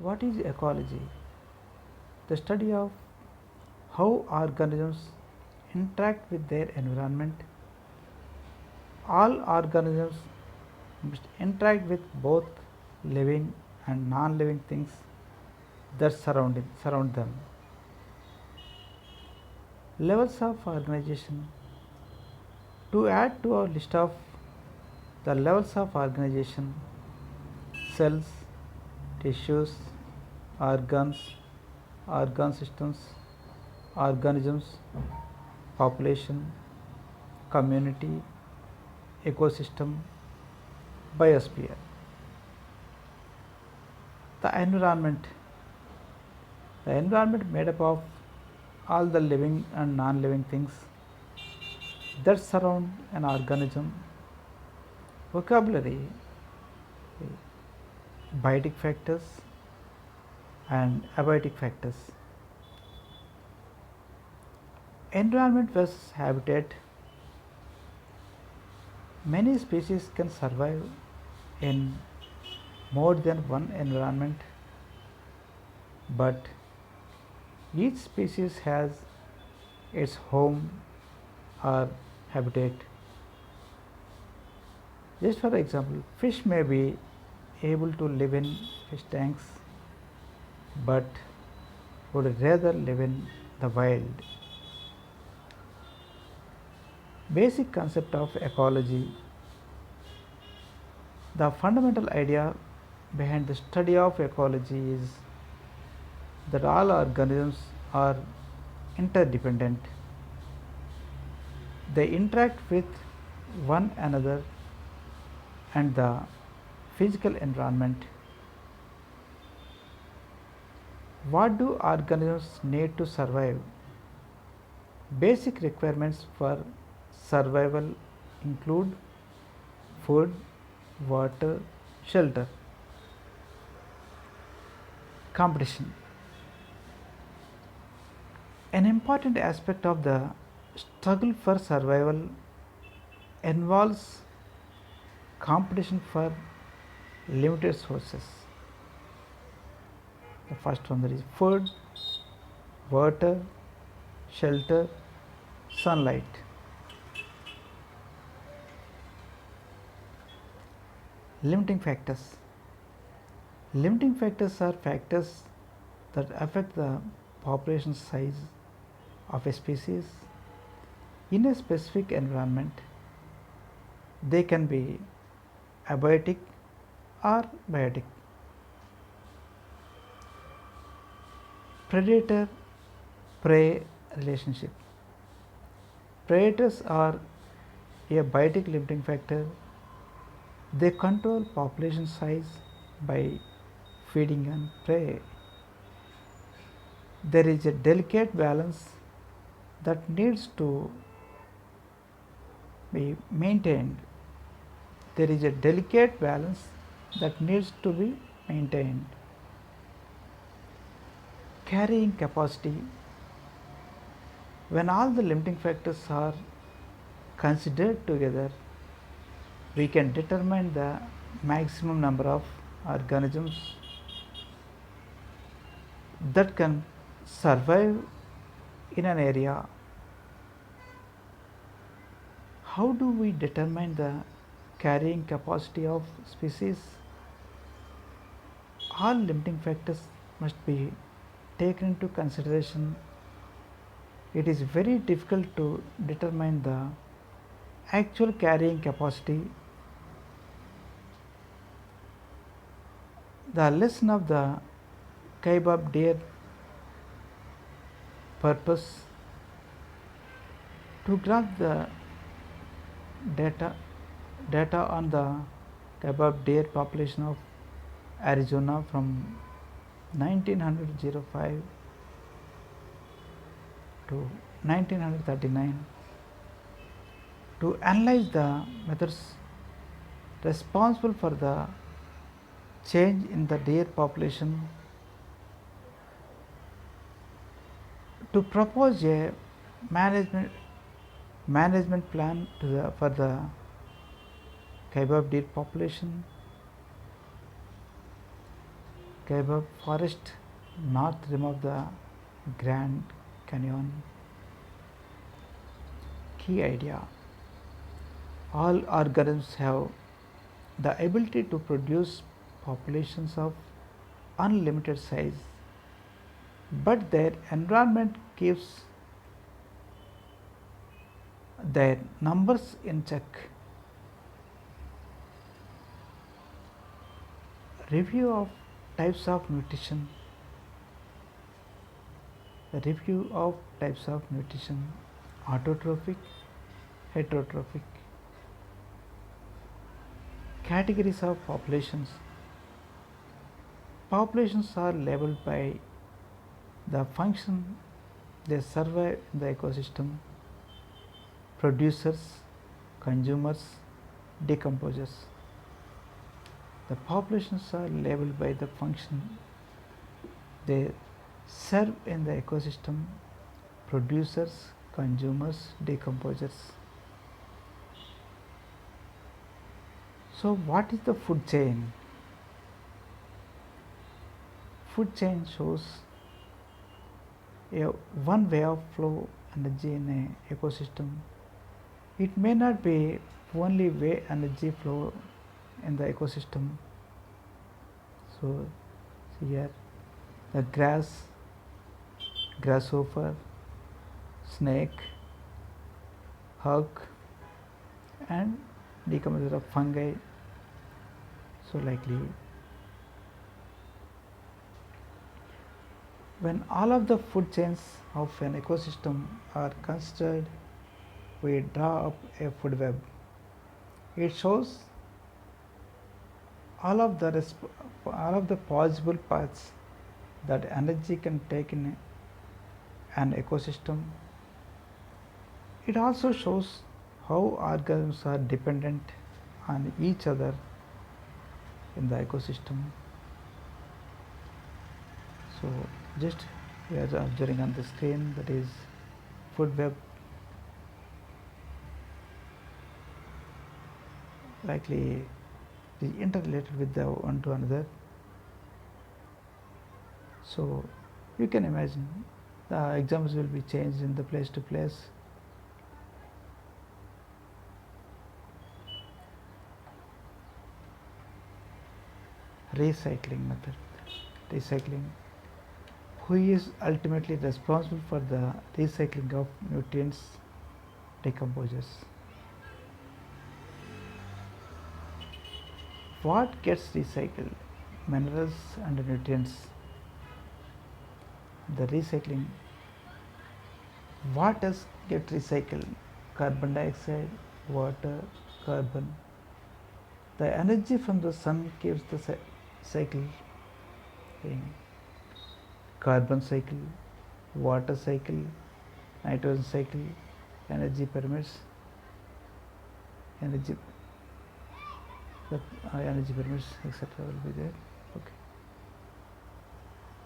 What is ecology? The study of how organisms interact with their environment. All organisms must interact with both living and non-living things that surround them. Levels of organization. To add to our list of the levels of organization: cells, tissues, organs, organ systems, organisms, population, community, ecosystem, biosphere. The environment. The environment made up of all the living and non-living things that surround an organism. Vocabulary: biotic factors and abiotic factors. Environment versus habitat. Many species can survive in more than one environment, but each species has its home or habitat. Just for example, fish may be able to live in fish tanks, but would rather live in the wild. Basic concept of ecology. The fundamental idea behind the study of ecology is that all organisms are interdependent. They interact with one another and the physical environment. What do organisms need to survive? Basic requirements for survival include food, water, shelter. Competition. An important aspect of the struggle for survival involves competition for limited sources. The first one, that is food, water, shelter, sunlight. Limiting factors. Limiting factors are factors that affect the population size of a species in a specific environment. They can be abiotic or biotic. Predator prey relationship. Predators are a biotic limiting factor. They control population size by feeding on prey. There is a delicate balance that needs to be maintained. There is a delicate balance that needs to be maintained. Carrying capacity. When all the limiting factors are considered together, we can determine the maximum number of organisms that can survive in an area. How do we determine the carrying capacity of species? All limiting factors must be taken into consideration. It is very difficult to determine the actual carrying capacity. The lesson of the kaibab deer purpose to grasp the data on the kaibab deer population of Arizona from 1905 to 1939, to analyze the methods responsible for the change in the deer population, to propose a management plan for the kaibab deer population. Kaibab Forest, north rim of the Grand Canyon. Key idea: all organisms have the ability to produce populations of unlimited size, but their environment keeps their numbers in check. Review of types of nutrition. Review of types of nutrition: autotrophic, heterotrophic. Categories of populations. Populations are labeled by the function they survive in the ecosystem: producers, consumers, decomposers. The populations are labeled by the function they serve in the ecosystem: producers, consumers, decomposers. So what is the food chain? Food chain shows a one way of flow energy in a ecosystem. It may not be only way energy flow in the ecosystem. So see here, the grass, grasshopper, snake, hug, and decomposer of fungi. So likely when all of the food chains of an ecosystem are considered, we draw up a food web. It shows all of the possible paths that energy can take in an ecosystem. It also shows how organisms are dependent on each other in the ecosystem. So just we are observing on the screen, that is food web. Likely is interrelated with the one to another. So you can imagine the examples will be changed in the place to place. Recycling method. Recycling. Who is ultimately responsible for the recycling of nutrients? Decomposers. What gets recycled? Minerals and nutrients. The recycling. What does get recycled? Carbon dioxide, water, carbon. The energy from the sun keeps the cycle going. Carbon cycle, water cycle, nitrogen cycle, energy pyramids, energy pyramids, etc. will be there.